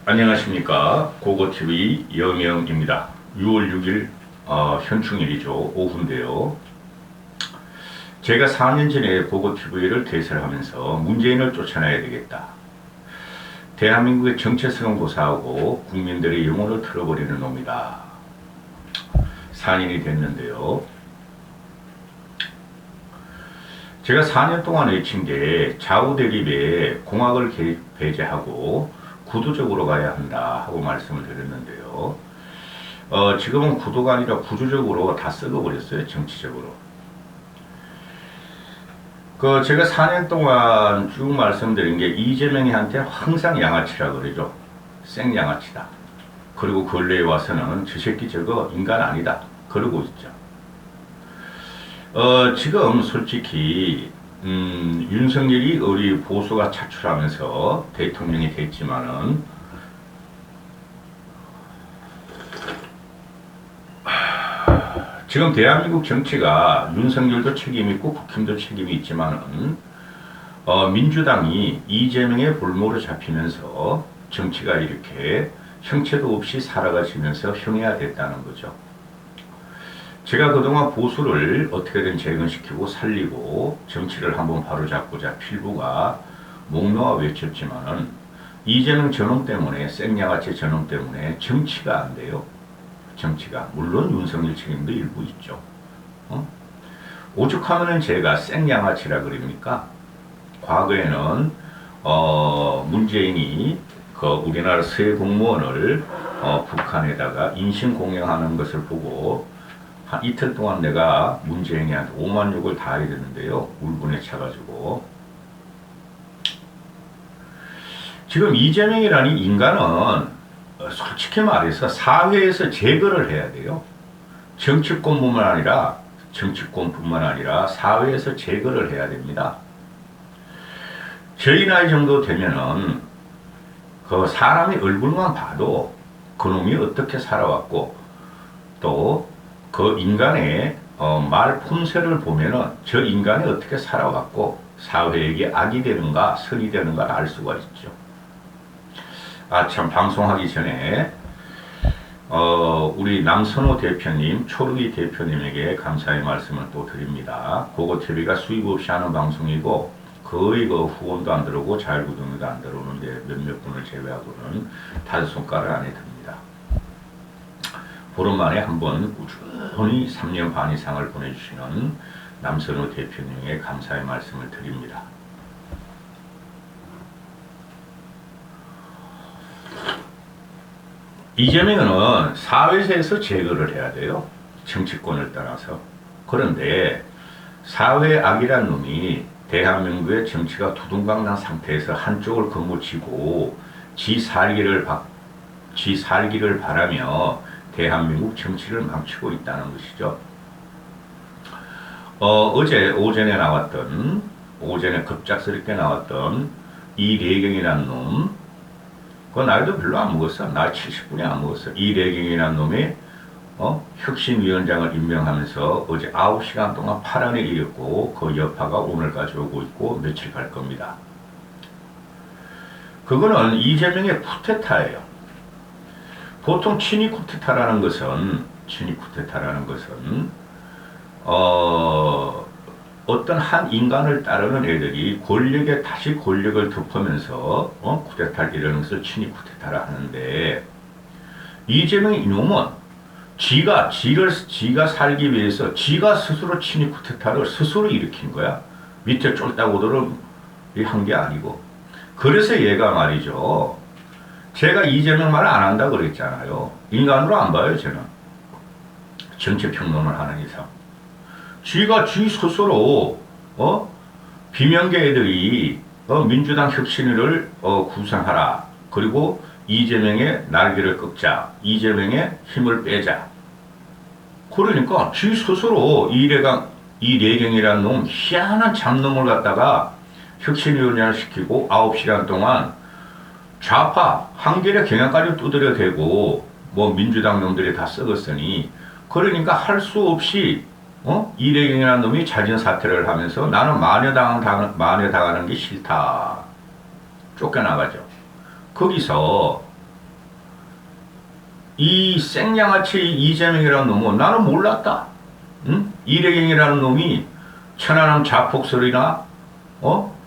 안녕하십니까. 고고TV 영영입니다. 6월 6일 현충일이죠. 오후인데요. 제가 4년 전에 고고TV를 개설하면서 문재인을 쫓아내야 되겠다. 대한민국의 정체성을 고사하고 국민들의 영혼을 틀어버리는 놈이다. 4년이 됐는데요. 제가 4년 동안 외친 게 좌우 대립에 공학을 배제하고 구도적으로 가야 한다 하고 말씀을 드렸는데요. 지금은 구도가 아니라 구조적으로 다 썩어버렸어요. 정치적으로. 제가 4년 동안 쭉 말씀드린 게 이재명이한테 항상 양아치라 그러죠. 생양아치다. 그리고 근래에 와서는 저 새끼 저거 인간 아니다. 그러고 있죠. 지금 솔직히 윤석열이 우리 보수가 차출하면서 대통령이 됐지만은 지금 대한민국 정치가 윤석열도 책임있고 국힘도 책임이 있지만은 민주당이 이재명의 볼모로 잡히면서 정치가 이렇게 형체도 없이 살아가시면서 형해화됐다는 거죠. 제가 그동안 보수를 어떻게든 재건시키고 살리고 정치를 한번 바로잡고자 필부가 목 놓아 외쳤지만은 이재명 저놈 때문에 생양아치 저놈 때문에 정치가 안 돼요. 정치가. 물론 윤석열 책임도 일부 있죠. 오죽하면은 제가 생양아치라 그럽니까? 과거에는 문재인이 우리나라 새 공무원을 북한에다가 인신공격하는 것을 보고 한 이틀 동안 내가 문재인이한테 5만 욕을 다 하게 됐는데요. 울분에 차가지고. 지금 이재명이라는 인간은 솔직히 말해서 사회에서 제거를 해야 돼요. 정치권뿐만 아니라 사회에서 제거를 해야 됩니다. 저희 나이 정도 되면은 사람의 얼굴만 봐도 그놈이 어떻게 살아왔고 또 그 인간의 말 품새를 보면은 저 인간이 어떻게 살아왔고 사회에게 악이 되는가 선이 되는가를 알 수가 있죠. 참 방송하기 전에 우리 남선호 대표님, 초르기 대표님에게 감사의 말씀을 또 드립니다. 고고TV가 수입 없이 하는 방송이고 거의 후원도 안 들어오고 자율구독료도 안 들어오는데 몇몇 분을 제외하고는 5손가락 안에 듭니다. 보름 만에 한번 꾸준히 3년 반 이상을 보내주시는 남선호 대표님에게 감사의 말씀을 드립니다. 이재명은 사회에서 제거를 해야 돼요. 정치권을 떠나서. 그런데 사회 악이란 놈이 대한민국의 정치가 두둥강난 상태에서 한쪽을 거무치고 지 살기를 바라며 대한민국 정치를 망치고 있다는 것이죠. 어제 오전에 급작스럽게 나왔던 이래경이라는 놈, 그 나이도 별로 안 먹었어. 나이 70분이 안 먹었어. 이래경이라는 놈이 혁신위원장을 임명하면서 어제 9시간 동안 파란에 이겼고 그 여파가 오늘까지 오고 있고 며칠 갈 겁니다. 그거는 이재명의 쿠데타예요. 보통 친위 쿠데타라는 것은 어떤 한 인간을 따르는 애들이 권력에 다시 권력을 덮으면서 쿠데타를 이루는 것을 친위 쿠데타라 하는데, 이재명 이놈은 지가 살기 위해서 지가 스스로 친위 쿠데타를 스스로 일으킨 거야. 밑에 쫄다구들을 한 게 아니고. 그래서 얘가 말이죠. 제가 이재명 말을 안 한다 그랬잖아요. 인간으로 안 봐요, 저는. 정치평론을 하는 이상. 쥐가 쥐 스스로 비명계 애들이 민주당 혁신을 구성하라. 그리고 이재명의 날개를 꺾자. 이재명의 힘을 빼자. 그러니까 쥐 스스로 이래경이라는 놈 희한한 잡놈을 갖다가 혁신위원장을 시키고 9시간 동안 좌파 한겨레 경향까지 두드려 대고 민주당 놈들이 다 썩었으니, 그러니까 할 수 없이 이래경이라는 놈이 자진 사퇴를 하면서 나는 만회당하는 게 싫다. 쫓겨나가죠. 거기서 이 생양아치 이재명이라는 놈은 나는 몰랐다. 응? 이래경이라는 놈이 천안함 자폭설이나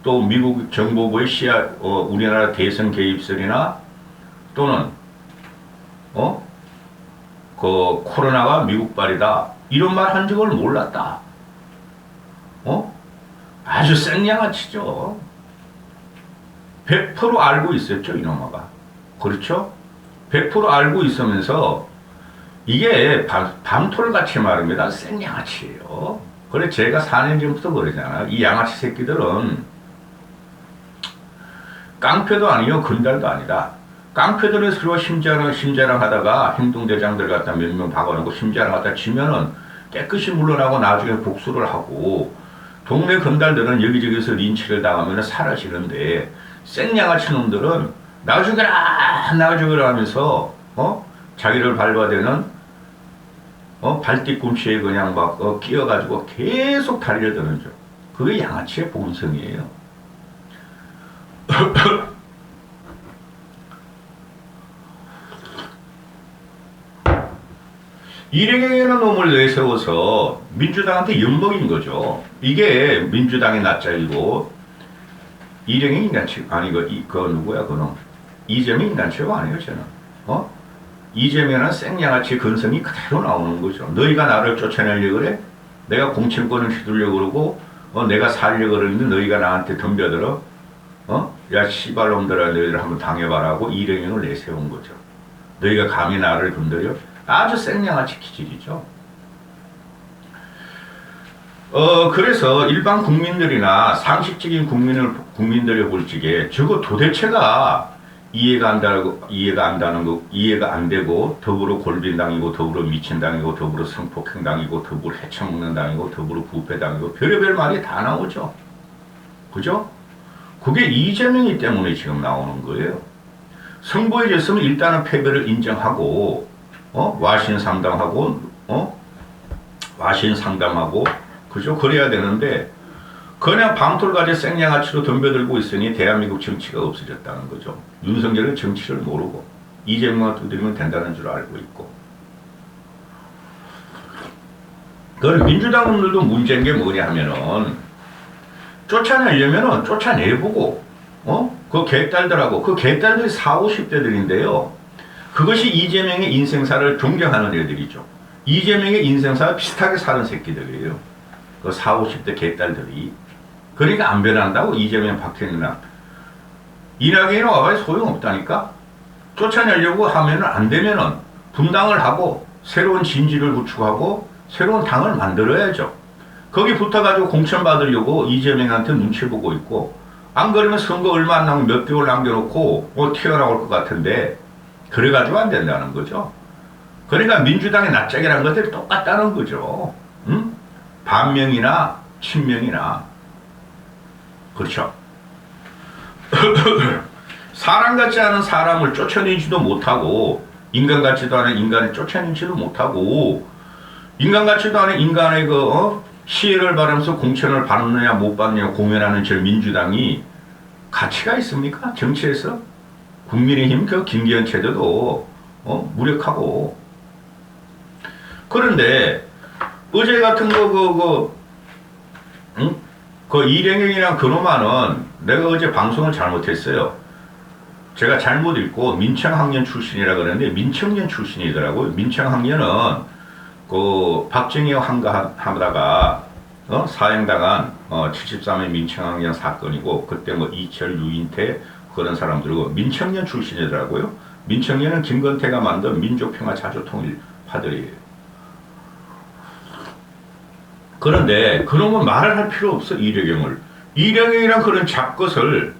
또 미국 정보부의 우리나라 대선 개입설이나 또는 그 코로나가 미국발이다 이런 말 한 적을 몰랐다. 아주 생양아치죠. 100% 알고 있었죠 이놈아가. 그렇죠? 100% 알고 있으면서 이게 밤톨같이 말입니다. 생양아치예요. 그래 제가 4년 전부터 그러잖아. 이 양아치 새끼들은 깡패도 아니요 건달도 아니다. 깡패들은 서로 심자랑 하다가 행동대장들 갖다 몇 명 박아놓고 심자랑 갖다 지면은 깨끗이 물러나고 나중에 복수를 하고 동네 건달들은 여기저기서 린치를 당하면 사라지는데 생양아치 놈들은 나 죽여라 하면서 자기를 밟아대는 발뒤꿈치에 그냥 막 끼어가지고 계속 다리를 드는 줄. 그게 양아치의 본성이에요. 이래경이라는 놈을 내세워서 민주당한테 엿먹인 거죠. 이게 민주당의 낯짝이고 이래경이 인간치고 아니 그 누구야 그놈 이재명 인간치고 아니에요 저는. 이재명은 생양아치 근성이 그대로 나오는 거죠. 너희가 나를 쫓아내려고 그래? 내가 공천권을 휘두르려고 그러고 내가 살려고 그러는데 너희가 나한테 덤벼들어? 야 씨발놈들아 너희들 한번 당해봐라고 이래경을 내세운 거죠. 너희가 감히 나를 건드려? 아주 생양아치 기질이죠. 그래서 일반 국민들이나 상식적인 국민들이 볼 적에 저거 도대체가 이해가 안 되고 더불어 골빈당이고 더불어 미친당이고 더불어 성폭행당이고 더불어 해쳐먹는당이고 더불어 부패당이고 별의별 말이 다 나오죠. 그죠? 그게 이재명이 때문에 지금 나오는 거예요. 선거에 졌으면 일단은 패배를 인정하고 와신상담하고 그죠? 그래야 되는데 그냥 밤톨같이 생양아치로 덤벼들고 있으니 대한민국 정치가 없어졌다는 거죠. 윤석열은 정치를 모르고 이재명만 두드리면 된다는 줄 알고 있고. 그건 민주당 놈들도 문제인 게 뭐냐 하면은 쫓아내려면은 쫓아내보고 그 개딸들하고 그 개딸들이 40, 50대들인데요. 그것이 이재명의 인생사를 존경하는 애들이죠. 이재명의 인생사와 비슷하게 사는 새끼들이에요. 그 40, 50대 개딸들이. 그러니까 안 변한다고 이재명 박현이나 이낙연이 와봐야 소용없다니까. 쫓아내려고 하면은 안 되면은 분당을 하고 새로운 진지를 구축하고 새로운 당을 만들어야죠. 거기 붙어가지고 공천 받으려고 이재명한테 눈치 보고 있고 안 그러면 선거 얼마 안 남은 몇 개월 남겨놓고 튀어나올 것 같은데 그래가지고 안 된다는 거죠. 그러니까 민주당의 낯짝이라는 것들이 똑같다는 거죠. 응? 반명이나 친명이나 그렇죠. 사람 같지 않은 사람을 쫓아내지도 못하고 인간 같지도 않은 인간을 쫓아내지도 못하고 인간 같지도 않은 인간의 시혜를 바라면서 공천을 받느냐 못 받느냐 공연하는 저 민주당이 가치가 있습니까? 정치에서? 국민의힘 그 김기현 체제도 무력하고. 그런데 어제 같은 그 이랭영이랑 그놈아는 내가 어제 방송을 잘못했어요. 제가 잘못 읽고 민청학년 출신이라 그러는데 민청년 출신이더라고요. 민청학년은 그 박정희와 한가하다가 사형당한 73의 민청학년 사건이고 그때 뭐 이철, 유인태 그런 사람들이고 민청년 출신이더라고요. 민청년은 김건태가 만든 민족평화자주통일 파들이에요. 그런데 그놈은 말을 할 필요 없어. 이래경이랑 그런 잡것을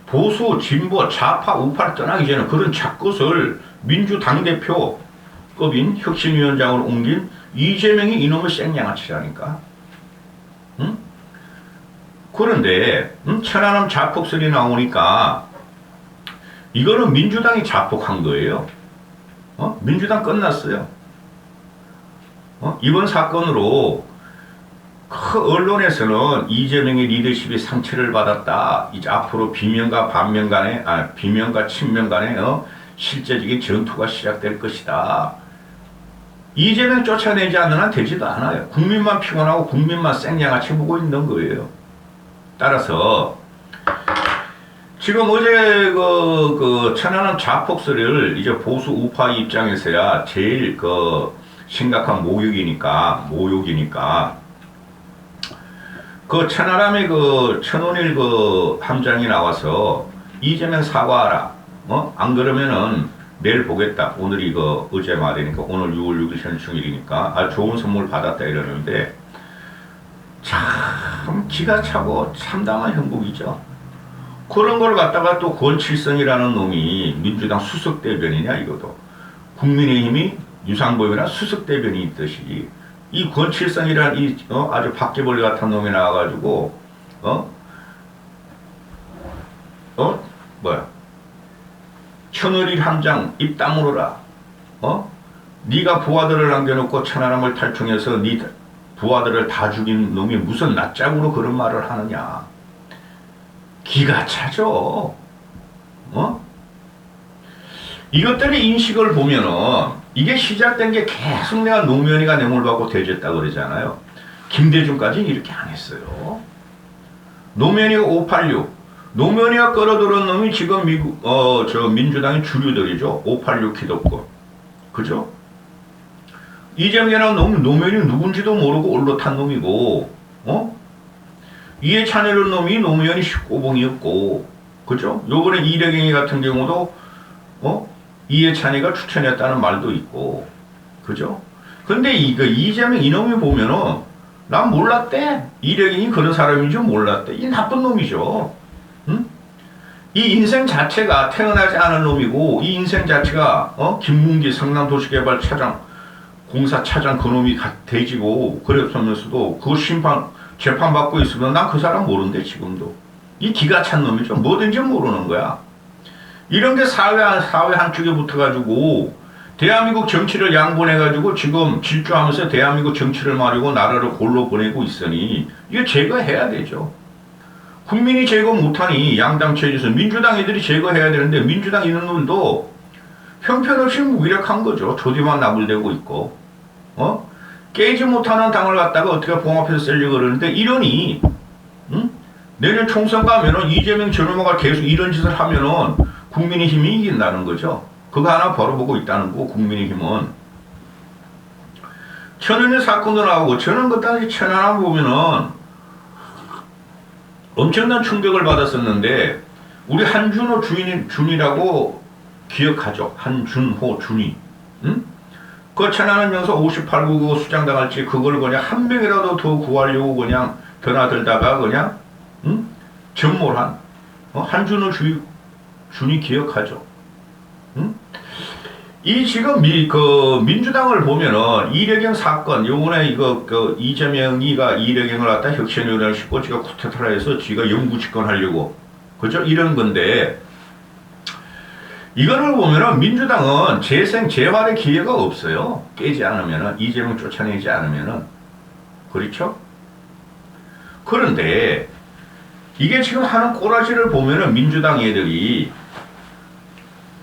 보수, 진보, 좌파, 우파를 떠나기 전에 그런 잡것을 민주당대표급인 혁신위원장으로 옮긴 이재명이 이놈의 생양아치라니까. 응? 그런데 천안함 자폭설이 나오니까 이거는 민주당이 자폭한 거예요. 민주당 끝났어요. 이번 사건으로 그 언론에서는 이재명의 리더십이 상처를 받았다. 이제 앞으로 비명과 친명 간에 실제적인 전투가 시작될 것이다. 이재명 쫓아내지 않는 한 되지도 않아요. 국민만 피곤하고 국민만 생양아치 보고 있는 거예요. 따라서 지금 어제 천안함 자폭설을 이제 보수 우파 입장에서야 제일 심각한 모욕이니까 천안함의 천원일 함장이 나와서 이재명 사과하라. 안 그러면은 내일 보겠다. 오늘이 어제 말이니까 오늘 6월 6일 현충일이니까 좋은 선물 받았다 이러는데 참 기가 차고 참담한 형국이죠. 그런 걸 갖다가 또 권칠성이라는 놈이 민주당 수석대변이냐 이거도. 국민의힘이 유상범이나 수석대변이 있듯이 이 권칠성이라는 이 아주 바퀴벌레 같은 놈이 나와가지고 천을일 함장 입 다물어라. 네가 부하들을 남겨놓고 천안함을 탈충해서 네 부하들을 다 죽인 놈이 무슨 낯짝으로 그런 말을 하느냐. 기가 차죠. 이것들의 인식을 보면은 이게 시작된 게 계속 내가 노무현이가 뇌물받고 대졌다 그러잖아요. 김대중까지는 이렇게 안 했어요. 노무현이가 586 노무현이가 끌어들은 놈이 지금 민주당의 주류들이죠. 586 기득권. 그죠? 이재명이라는 놈은 노무현이 누군지도 모르고 올라탄 놈이고, 이해찬이라는 놈이 노무현이 19봉이었고, 그죠? 요번에 이래경이 같은 경우도, 이해찬이가 추천했다는 말도 있고, 그죠? 근데 이재명 이놈이 보면은, 난 몰랐대. 이래경이 그런 사람인 줄 몰랐대. 이 나쁜 놈이죠. 이 인생 자체가 태어나지 않은 놈이고, 이 인생 자체가, 김문기 성남도시개발차장, 공사차장 그놈이 돼지고, 그랬으면서도 그 재판받고 있으면 난 그 사람 모르는데, 지금도. 이 기가 찬 놈이죠. 뭐든지 모르는 거야. 이런 게 사회 한쪽에 붙어가지고, 대한민국 정치를 양분해가지고 지금 질주하면서 대한민국 정치를 말이고 나라를 골로 보내고 있으니, 이거 제거해야 되죠. 국민이 제거 못하니 양당 체제에서 민주당 애들이 제거해야 되는데 민주당 이놈들도 형편없이 무기력한 거죠. 조디만 나불대고 있고 깨지 못하는 당을 갖다가 어떻게 봉합해서 쓰려고 그러는데 이러니 내년 총선 가면은 이재명 저놈아가 계속 이런 짓을 하면은 국민의힘이 이긴다는 거죠. 그거 하나 벌어보고 있다는 거고 국민의힘은 천안의 사건도 나오고 천안 것까지 천안 보면은 엄청난 충격을 받았었는데 우리 한준호 준이라고 기억하죠. 한준호 준이. 그 천안은 영서 58구 수장당할지 그걸 그냥 한 명이라도 더 구하려고 그냥 드나들다가 그냥 전몰한 한준호 준이 기억하죠. 이 지금 민주당을 보면은 이래경 사건 요번에 이재명이가 이래경을 갖다 혁신위원회를 싣고 지가 쿠데타를 해서 지가 영구 집권하려고 그죠? 이런 건데 이거를 보면은 민주당은 재활의 기회가 없어요. 깨지 않으면은 이재명 쫓아내지 않으면은 그렇죠? 그런데 이게 지금 하는 꼬라지를 보면은 민주당 애들이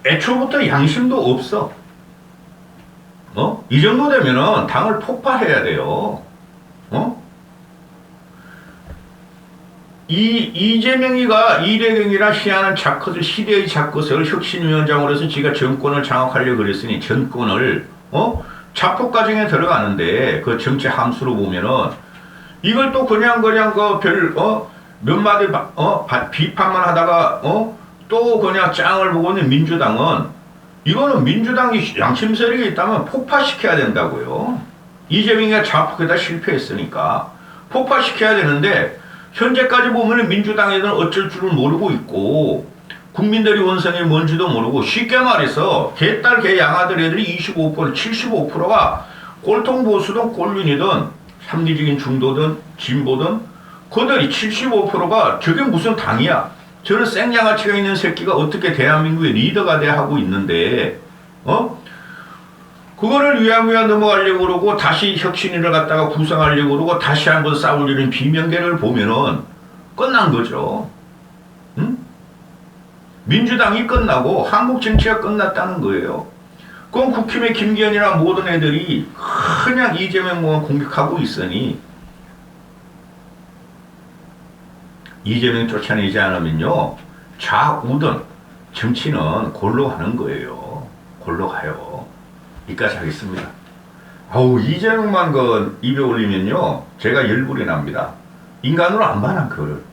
애초부터 양심도 없어. 이 정도 되면은 당을 폭파해야 돼요. 이재명이가 이래경이라 시하는 시대의 자크것을 혁신위원장으로서 지가 정권을 장악하려고 그랬으니 정권을 자폭 과정에 들어가는데 그 정치 함수로 보면은 이걸 또 그냥 몇 마디 비판만 하다가 또 그냥 짱을 보고 있는 민주당은 이거는 민주당이 양심 세력이 있다면 폭파시켜야 된다고요. 이재명이가 자폭에다 실패했으니까 폭파시켜야 되는데 현재까지 보면 민주당에는 어쩔 줄을 모르고 있고 국민들이 원성이 뭔지도 모르고 쉽게 말해서 개딸 개양아들 애들이 25% 75%가 꼴통 보수든 꼴륜이든 합리적인 중도든 진보든 그들이 75%가 저게 무슨 당이야. 저런 생양아치가 있는 새끼가 어떻게 대한민국의 리더가 돼 하고 있는데 그거를 위야무야 넘어가려고 그러고 다시 혁신위를 갖다가 구성하려고 그러고 다시 한번 싸우려는 비명계를 보면은 끝난 거죠. 민주당이 끝나고 한국 정치가 끝났다는 거예요. 그럼 국힘의 김기현이나 모든 애들이 그냥 이재명만 공격하고 있으니 이재명 쫓아내지 않으면요 좌우든 정치는 골로 가는 거예요. 골로 가요. 이까지 하겠습니다. 아우 이재명만 그 입에 올리면요 제가 열불이 납니다. 인간으로 안 봐나 그거를.